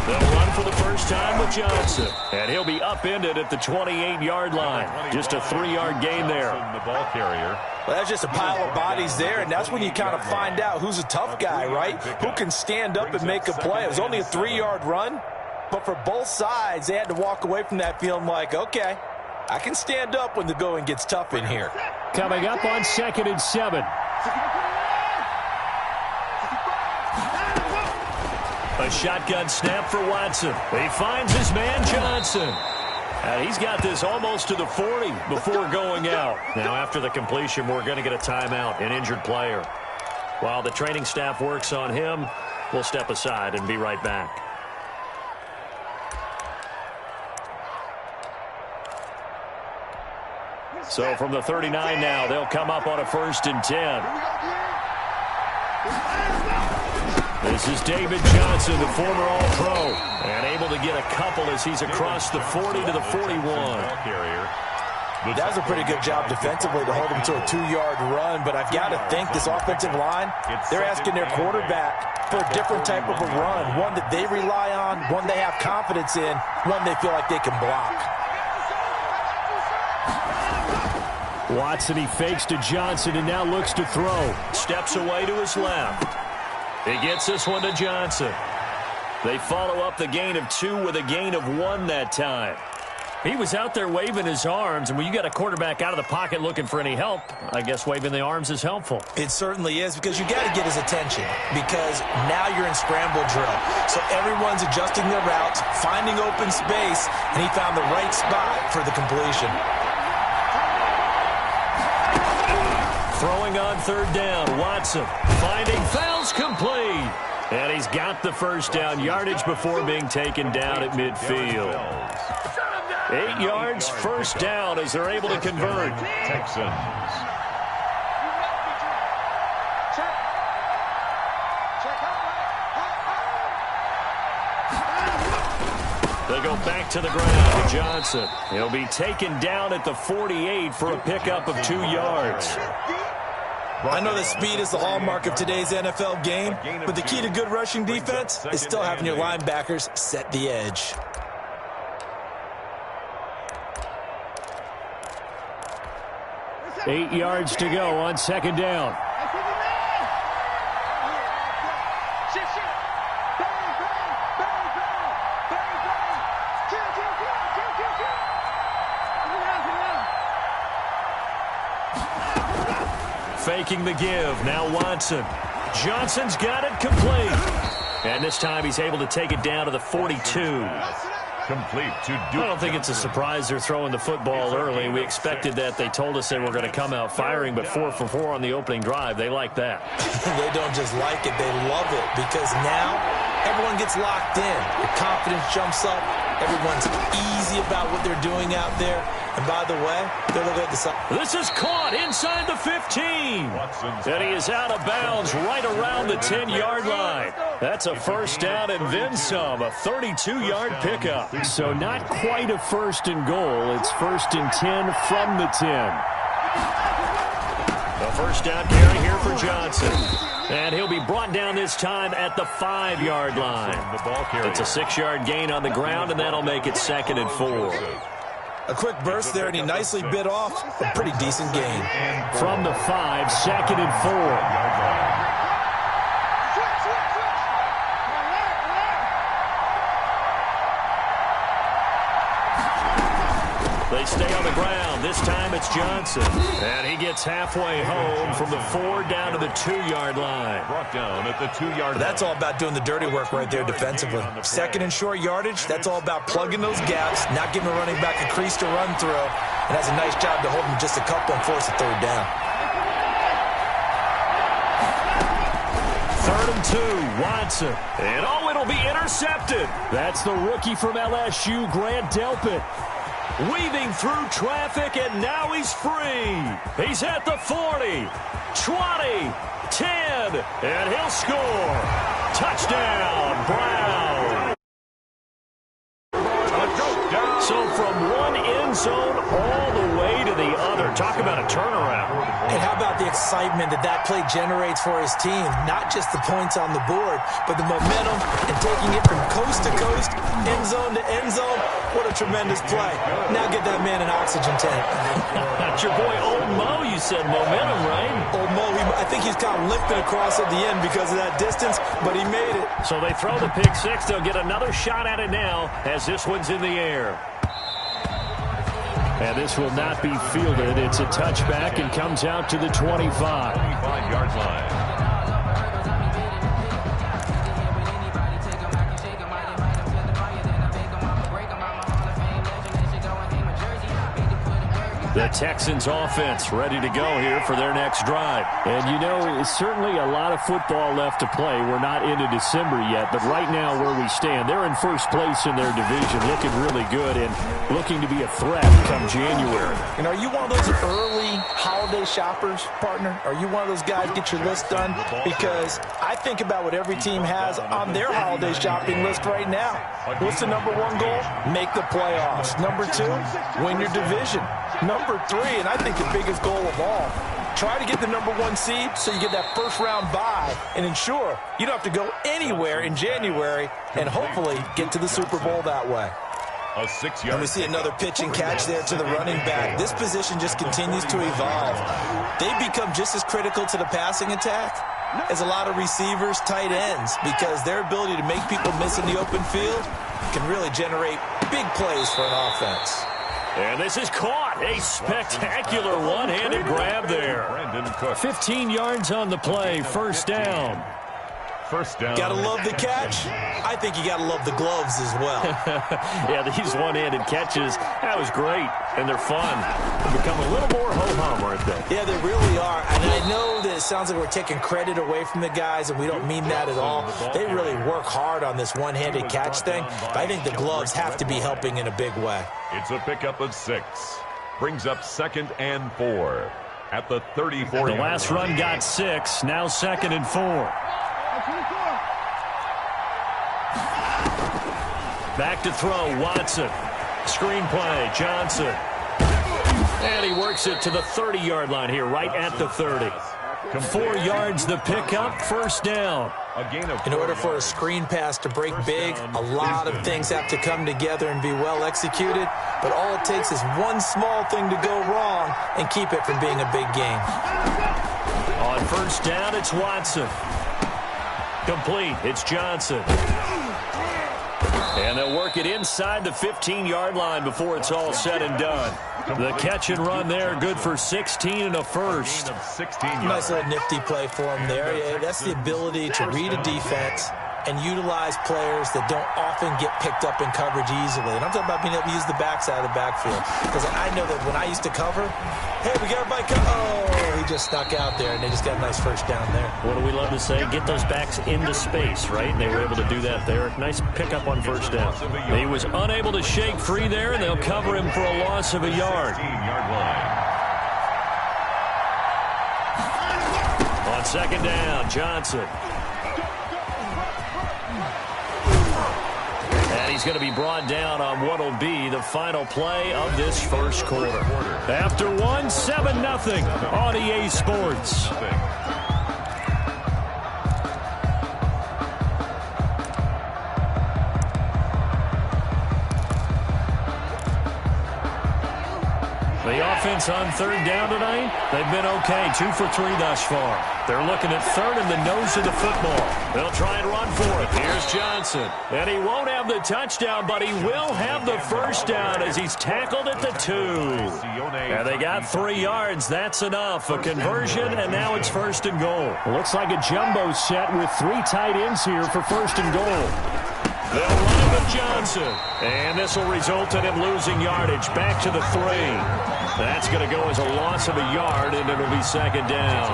They'll run for the first time with Johnson. And he'll be upended at the 28-yard line. Just a 3-yard gain there. The ball carrier. Well, that's just a pile of bodies there, and that's when you kind of find out who's a tough guy, right? Who can stand up and make a play. It was only a 3-yard run, but for both sides, they had to walk away from that feeling like, okay, I can stand up when the going gets tough in here. Coming up on 2nd and 7. A shotgun snap for Watson. He finds his man Johnson. And he's got this almost to the 40 before going out. Now, after the completion, we're going to get a timeout, an injured player. While the training staff works on him, we'll step aside and be right back. So from the 39 now, they'll come up on a 1st and 10. This is David Johnson, the former All-Pro, and able to get a couple as he's across the 40 to the 41. That was a pretty good job defensively to hold him to a 2-yard run, but I've got to think this offensive line, they're asking their quarterback for a different type of a run, one that they rely on, one they have confidence in, one they feel like they can block. Watson, he fakes to Johnson and now looks to throw. Steps away to his left. He gets this one to Johnson. They follow up the gain of 2 with a gain of 1 that time. He was out there waving his arms, and when you got a quarterback out of the pocket looking for any help, I guess waving the arms is helpful. It certainly is, because you got to get his attention, because now you're in scramble drill. So everyone's adjusting their routes, finding open space, and he found the right spot for the completion. Throwing on 3rd down, Watson finding fouls complete. And he's got the first down yardage before being taken down at midfield. 8 yards, first down as they're able to convert. Texans. They go back to the ground to Johnson. He'll be taken down at the 48 for a pickup of 2 yards. I know that speed is the hallmark of today's NFL game, but the key to good rushing defense is still having your linebackers set the edge. Eight yards to go on 2nd down. Faking the give. Now Watson. Johnson's got it complete. And this time he's able to take it down to the 42. Complete to I don't think it's a surprise they're throwing the football early. We expected that. They told us they were going to come out firing, but 4 for 4 on the opening drive. They like that. They don't just like it, they love it, because now everyone gets locked in. The confidence jumps up. Everyone's easy about what they're doing out there. And by the way, they're looking at the side. This is caught inside the 15. And he is out of bounds right around the 10-yard line. That's a first down and then some, a 32-yard pickup. So not quite a 1st and goal. It's 1st and 10 from the 10. A first down carry here for Johnson. And he'll be brought down this time at the 5-yard line. It's a 6-yard gain on the ground, and that'll make it 2nd and 4. A quick burst there, and he nicely bit off a pretty decent gain. From the 5, 2nd and 4. They stay on the ground. This time it's Johnson. And he gets halfway home from the 4 down to the 2-yard line. Brought down at the 2-yard line. That's all about doing the dirty work right there defensively. 2nd and short yardage, that's all about plugging those gaps, not giving a running back a crease to run through. And that's a nice job to hold him just a couple and force a 3rd down. 3rd and 2, Watson. And it'll be intercepted. That's the rookie from LSU, Grant Delpit. Weaving through traffic, and now he's free. He's at the 40, 20, 10, and he'll score. Touchdown, Brown. So from one end zone all the way to the other. Talk about a turnaround. And how about the excitement that play generates for his team? Not just the points on the board, but the momentum and taking it from coast to coast, end zone to end zone. What a tremendous play. Now get that man an oxygen tank. That's your boy Old Mo, you said momentum, right? Old Mo, I think he's kind of limping across at the end because of that distance, but he made it. So they throw the pick six. They'll get another shot at it now as this one's in the air. And this will not be fielded. It's a touchback and comes out to the 25. 25-yard line. The Texans offense ready to go here for their next drive. And, you know, certainly a lot of football left to play. We're not into December yet, but right now where we stand, they're in first place in their division, looking really good and looking to be a threat come January. And are you one of those early holiday shoppers, partner? Are you one of those guys get your list done? Because I think about what every team has on their holiday shopping list right now. What's the number one goal? Make the playoffs. Number two, win your division. Number three, and I think the biggest goal of all, try to get the number one seed so you get that first round bye and ensure you don't have to go anywhere in January and hopefully get to the Super Bowl that way. A 6-yard. And we see another pitch and catch there to the running back. This position just continues to evolve. They've become just as critical to the passing attack as a lot of receivers, tight ends, because their ability to make people miss in the open field can really generate big plays for an offense. And this is caught. A spectacular one-handed grab there. 15 yards on the play. First down. First down. Gotta love the catch. I think you gotta love the gloves as well. Yeah, these one-handed catches, that was great. And they're fun. They become a little more ho-hum, aren't they? Yeah, they really are. And I know that it sounds like we're taking credit away from the guys, and we don't mean that at all. They really work hard on this one-handed catch thing. But I think the gloves have to be helping in a big way. It's a pickup of 6. Brings up 2nd and 4 at the 34. The last run got 6. Now 2nd and 4. Back to throw, Watson. Screen play, Johnson. And he works it to the 30-yard line here, right at the 30. 4 yards the pickup, first down. In order for a screen pass to break big, a lot of things have to come together and be well executed, but all it takes is one small thing to go wrong and keep it from being a big game. On first down, it's Watson. Complete, it's Johnson. And they'll work it inside the 15-yard line before it's all said and done. The catch and run there, good for 16 and a first. Nice little nifty play for him there. Yeah, that's the ability to read a defense and utilize players that don't often get picked up in coverage easily. And I'm talking about being able to use the backside of the backfield. Because I know that when I used to cover, hey, we got everybody Oh, he just snuck out there, and they just got a nice first down there. What do we love to say? Get those backs into space, right? And they were able to do that there. Nice pickup on first down. He was unable to shake free there, and they'll cover him for a loss of a yard. On second down, Johnson. And he's going to be brought down on what will be the final play of this first quarter. After one, 7-0 on EA Sports. The offense on third down tonight, they've been okay. 2 for 3 thus far. They're looking at third in the nose of the football. They'll try and run for it. Here's Johnson. And he won't have the touchdown, but he will have the first down as he's tackled at the 2. And they got 3 yards. That's enough. A conversion, and now it's first and goal. Looks like a jumbo set with 3 tight ends here for first and goal. They'll run it with Johnson. And this will result in him losing yardage. Back to the 3. That's going to go as a loss of a yard, and it'll be second down.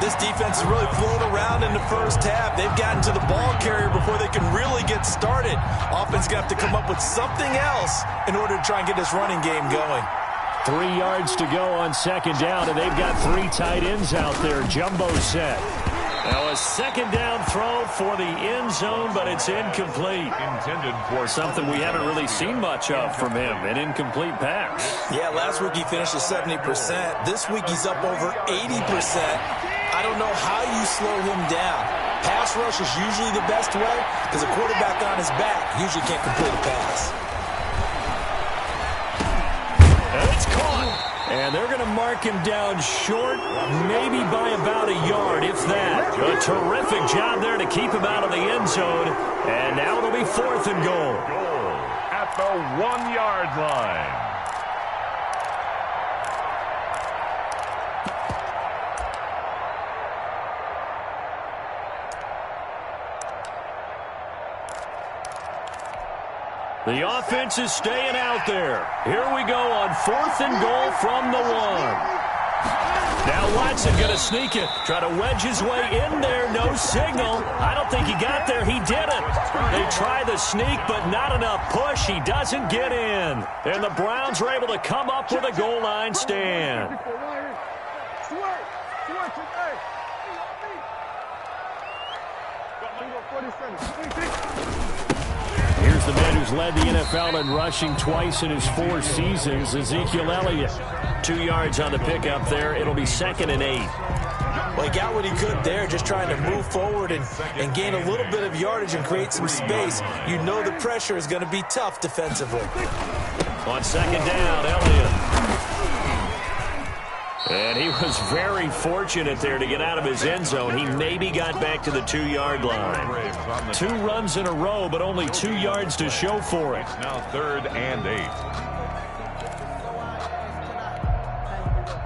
This defense has really flown around in the first half. They've gotten to the ball carrier before they can really get started. Offense going to have to come up with something else in order to try and get this running game going. 3 yards to go on second down, and they've got 3 tight ends out there. Jumbo set. Now a second down throw for the end zone, but it's incomplete. Intended for something we haven't really seen much of from him, an incomplete pass. Yeah, last week he finished at 70%. This week he's up over 80%. I don't know how you slow him down. Pass rush is usually the best way because a quarterback on his back usually can't complete a pass. And it's caught. And they're going to mark him down short, maybe by about a yard, if that. A terrific job there to keep him out of the end zone. And now it'll be 4th and goal. Goal at the 1-yard line. The offense is staying out there. Here we go on 4th and goal from the 1. Now Watson going to sneak it. Try to wedge his way in there. No signal. I don't think he got there. He didn't. They try the sneak, but not enough push. He doesn't get in. And the Browns are able to come up with a goal line stand. Here's the man who's led the NFL in rushing twice in his 4 seasons, Ezekiel Elliott. 2 yards on the pickup there. It'll be 2nd and 8. Well, he got what he could there, just trying to move forward and gain a little bit of yardage and create some space. You know the pressure is going to be tough defensively. On 2nd down, Elliott. And he was very fortunate there to get out of his end zone. He maybe got back to the 2-yard line. 2 runs in a row, but only 2 yards to show for it. Now 3rd and 8.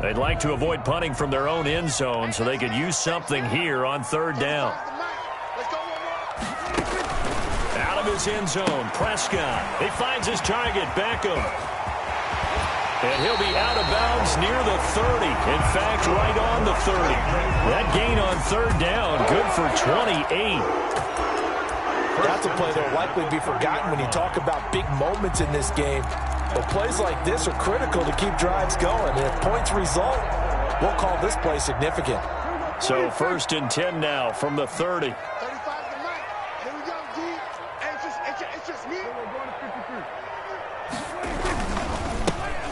They'd like to avoid punting from their own end zone so they could use something here on 3rd down. Out of his end zone, Prescott. He finds his target, Beckham. And he'll be out of bounds near the 30. In fact, right on the 30. That gain on 3rd down, good for 28. That's a play that will likely be forgotten when you talk about big moments in this game. But plays like this are critical to keep drives going. And if points result, we'll call this play significant. So 1st and 10 now from the 30. 35 to Mike. Here we go, D. It's just me. We're going to 53.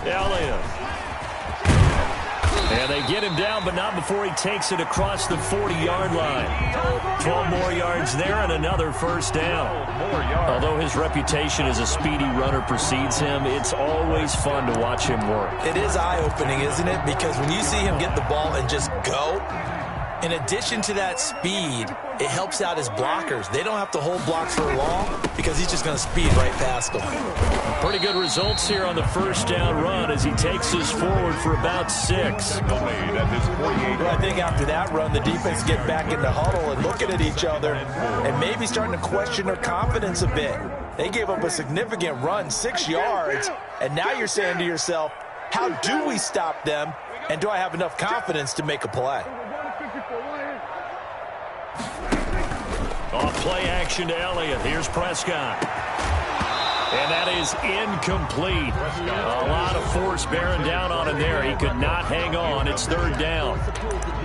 Elliott. And they get him down, but not before he takes it across the 40-yard line. 12 more yards there and another 1st down. Although his reputation as a speedy runner precedes him, it's always fun to watch him work. It is eye-opening, isn't it? Because when you see him get the ball and just go, in addition to that speed, it helps out his blockers. They don't have to hold blocks for long because he's just going to speed right past them. Pretty good results here on the 1st down run as he takes us forward for about 6. Well, I think after that run, the defense get back in the huddle and looking at each other and maybe starting to question their confidence a bit. They gave up a significant run, 6 yards, and now you're saying to yourself, how do we stop them, and do I have enough confidence to make a play? Off play action to Elliott. Here's Prescott. And that is incomplete. A lot of force bearing down on him there. He could not hang on. It's 3rd down.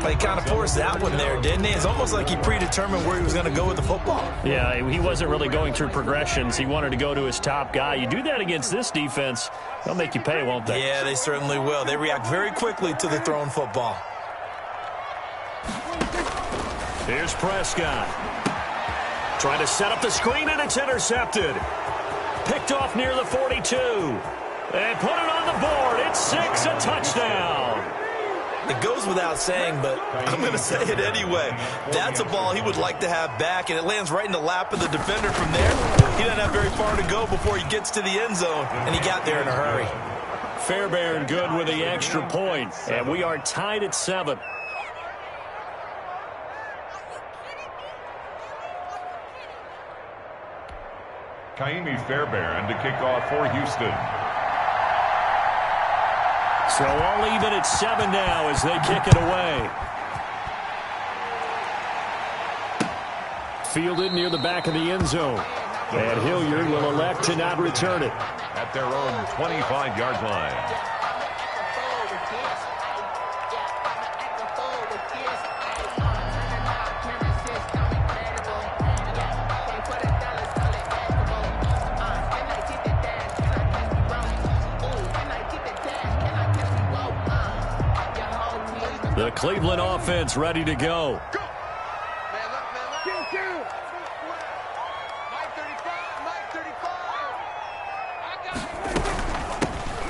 He kind of forced that one there, didn't he? It's almost like he predetermined where he was going to go with the football. Yeah, he wasn't really going through progressions. He wanted to go to his top guy. You do that against this defense, they'll make you pay, won't they? Yeah, they certainly will. They react very quickly to the thrown football. Here's Prescott. Trying to set up the screen, and it's intercepted. Picked off near the 42. And put it on the board. It's 6, a touchdown. It goes without saying, but I'm going to say it anyway. That's a ball he would like to have back, and it lands right in the lap of the defender from there. He doesn't have very far to go before he gets to the end zone, and he got there in a hurry. Fairbairn good with the extra point, and we are tied at 7. Kaimi Fairbairn to kick off for Houston. So all even at 7 now as they kick it away. Fielded near the back of the end zone. And Hilliard will elect to not return it. At their own 25-yard line. The Cleveland offense ready to go. Go. Man up, man up. Kill. Mike 35, Mike 35. I got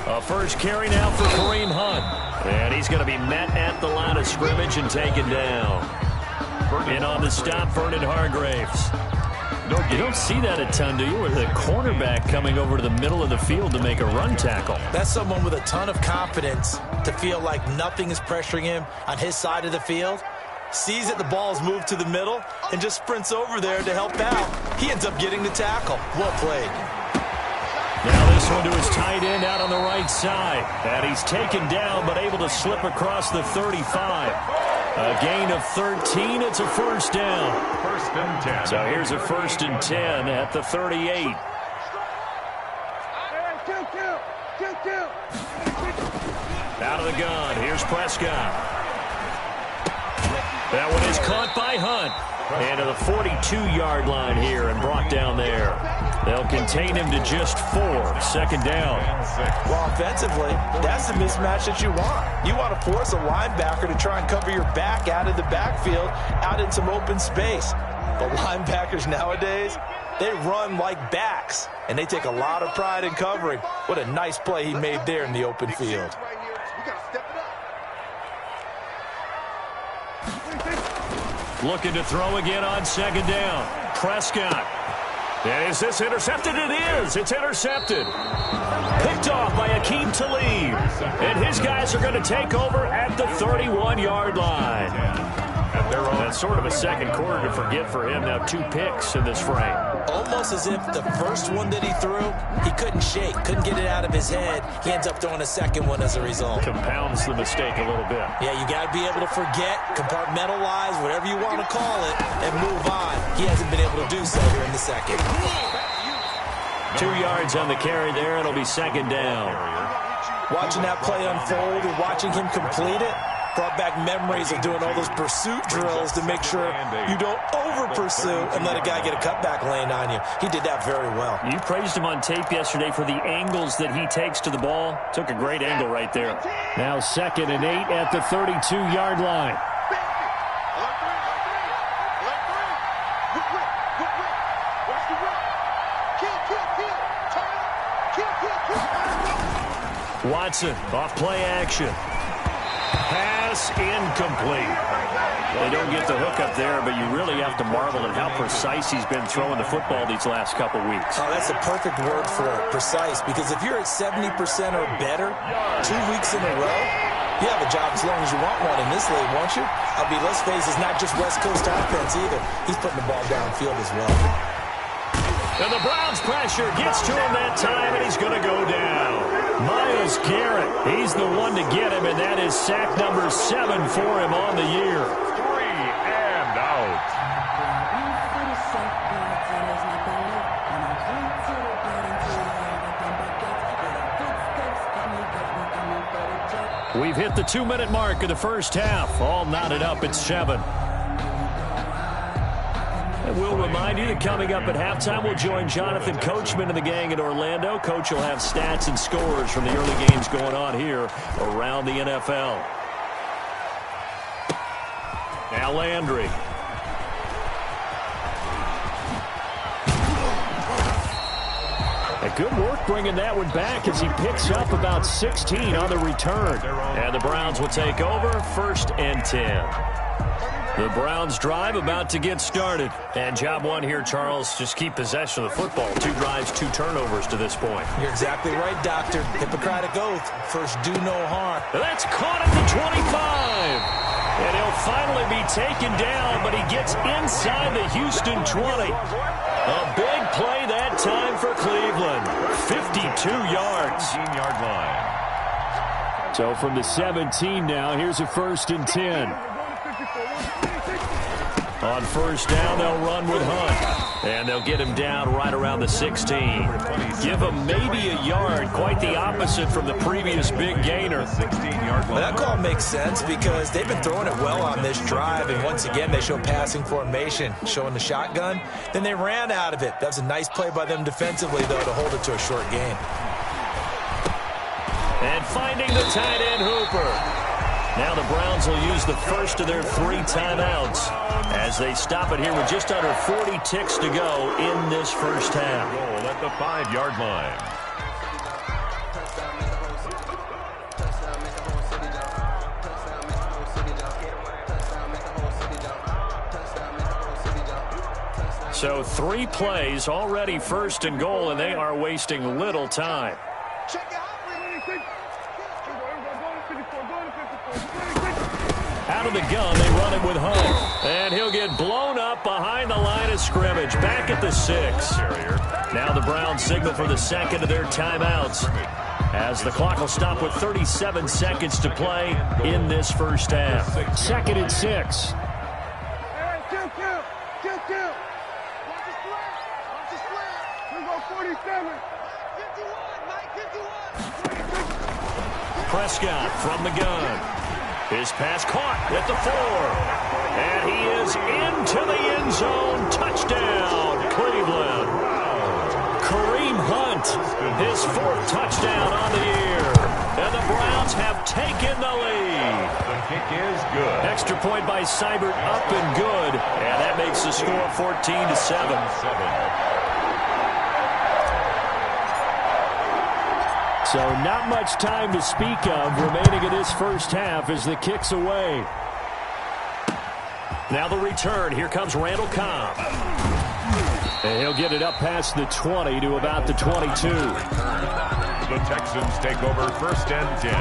it. A first carry now for Kareem Hunt. And he's going to be met at the line of scrimmage and taken down. And on the stop, Vernon Hargreaves. You don't see that a ton, do you? With a cornerback coming over to the middle of the field to make a run tackle. That's someone with a ton of confidence to feel like nothing is pressuring him on his side of the field. Sees that the ball's moved to the middle and just sprints over there to help out. He ends up getting the tackle. Well played. Now this one to his tight end out on the right side. And he's taken down but able to slip across the 35. A gain of 13. It's a first down. First and 10. So here's a first and 10 at the 38. Kill. Out of the gun. Here's Prescott. That one is caught by Hunt. And to the 42-yard line here and brought down there. They'll contain him to just 4. Second down. Well, offensively, that's the mismatch that you want. You want to force a linebacker to try and cover your back out of the backfield, out in some open space. But linebackers nowadays, they run like backs, and they take a lot of pride in covering. What a nice play he made there in the open field. We got to step it up. Looking to throw again on second down. Prescott. And is this intercepted? It is. It's intercepted. Picked off by Akeem Talib. And his guys are going to take over at the 31-yard line. That's sort of a second quarter to forget for him. Now 2 picks in this frame. Almost as if the first one that he threw, he couldn't shake, couldn't get it out of his head. He ends up throwing a second one as a result. Compounds the mistake a little bit. Yeah, you got to be able to forget, compartmentalize, whatever you want to call it, and move on. He hasn't been able to do so here in the second. 2 yards on the carry there. It'll be second down. Watching that play unfold and watching him complete it brought back memories of doing all those pursuit drills to make sure you don't over-pursue and let a guy get a cutback lane on you. He did that very well. You praised him on tape yesterday for the angles that he takes to the ball. Took a great angle right there. Now 2nd and 8 at the 32-yard line. Watson off play action. Pass incomplete. They don't get the hook up there, but you really have to marvel at how precise he's been throwing the football these last couple weeks. Oh, that's a perfect word for it, precise, because if you're at 70% or better 2 weeks in a row, you have a job as long as you want one in this league, won't you? Let's face it, it's not just West Coast offense either. He's putting the ball downfield as well. And the Browns pressure gets to him that time, and he's going to go down. Myles Garrett, he's the one to get him, and that is sack number 7 for him on the year. 3 and out. We've hit the 2-minute mark of the first half. All knotted up at 7. And we'll remind you that coming up at halftime, we'll join Jonathan Coachman and the gang in Orlando. Coach will have stats and scores from the early games going on here around the NFL. Now Landry. A good work bringing that one back as he picks up about 16 on the return. And the Browns will take over 1st and 10. The Browns drive about to get started. And job one here, Charles, just keep possession of the football. 2 drives, 2 turnovers to this point. You're exactly right, Doctor. Hippocratic oath. First, do no harm. That's caught at the 25. And he'll finally be taken down, but he gets inside the Houston 20. A big play that time for Cleveland. 52 yards. 15-yard line. So from the 17 now, here's a 1st and 10. On first down, they'll run with Hunt. And they'll get him down right around the 16. Give him maybe a yard. Quite the opposite from the previous big gainer. 16-yard line. Well, that call makes sense because they've been throwing it well on this drive. And once again, they show passing formation, showing the shotgun. Then they ran out of it. That was a nice play by them defensively, though, to hold it to a short gain. And finding the tight end, Hooper. Now the Browns will use the first of their 3 timeouts as they stop it here with just under 40 ticks to go in this first half. Goal at the 5-yard line. So 3 plays already first and goal, and they are wasting little time. Out of the gun, they run it with Hunt. And he'll get blown up behind the line of scrimmage. Back at the 6. Now the Browns signal for the second of their timeouts, as the clock will stop with 37 seconds to play in this first half. 2nd and 6. Prescott from the gun. His pass caught at the 4. And he is into the end zone. Touchdown, Cleveland. Kareem Hunt, his 4th touchdown on the year. And the Browns have taken the lead. The kick is good. Extra point by Seibert, up and good. And that makes the score 14-7. So not much time to speak of remaining in this first half as the kick's away. Now the return. Here comes Randall Cobb. And he'll get it up past the 20 to about the 22. The Texans take over 1st and 10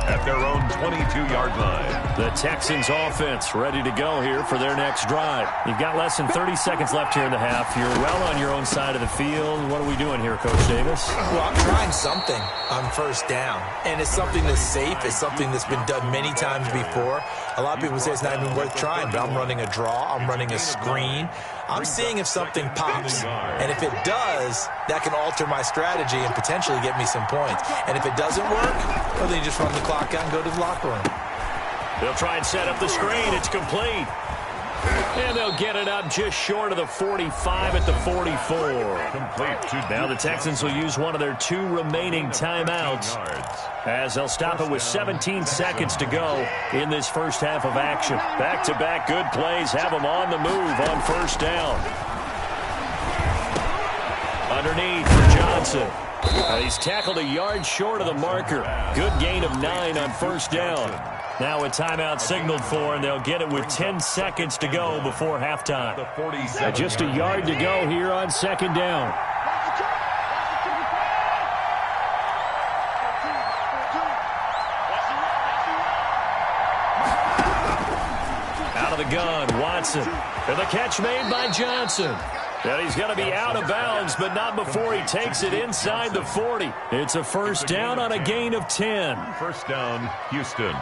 at their own 22-yard line. The Texans offense ready to go here for their next drive. You've got less than 30 seconds left here in the half. You're well on your own side of the field. What are we doing here, Coach Davis? Well, I'm trying something on 1st down. And it's something that's safe. It's something that's been done many times before. A lot of people say it's not even worth trying, but I'm running a draw. I'm running a screen. I'm seeing if something pops. And if it does, that can alter my strategy and potentially get me some points. And if it doesn't work, well, then you just run the clock out and go to the locker room. They'll try and set up the screen. It's complete. And they'll get it up just short of the 45 at the 44. Now the Texans will use one of their 2 remaining timeouts, as they'll stop it with 17 seconds to go in this first half of action. Back-to-back good plays have them on the move on 1st down. Underneath for Johnson. He's tackled a yard short of the marker. Good gain of 9 on 1st down. Now a timeout signaled for, and they'll get it with 10 seconds to go before halftime. Just a yard to go here on 2nd down. Out of the gun, Watson. And the catch made by Johnson. And he's going to be out of bounds, but not before he takes it inside the 40. It's a 1st down on a gain of 10. 1st down, Houston.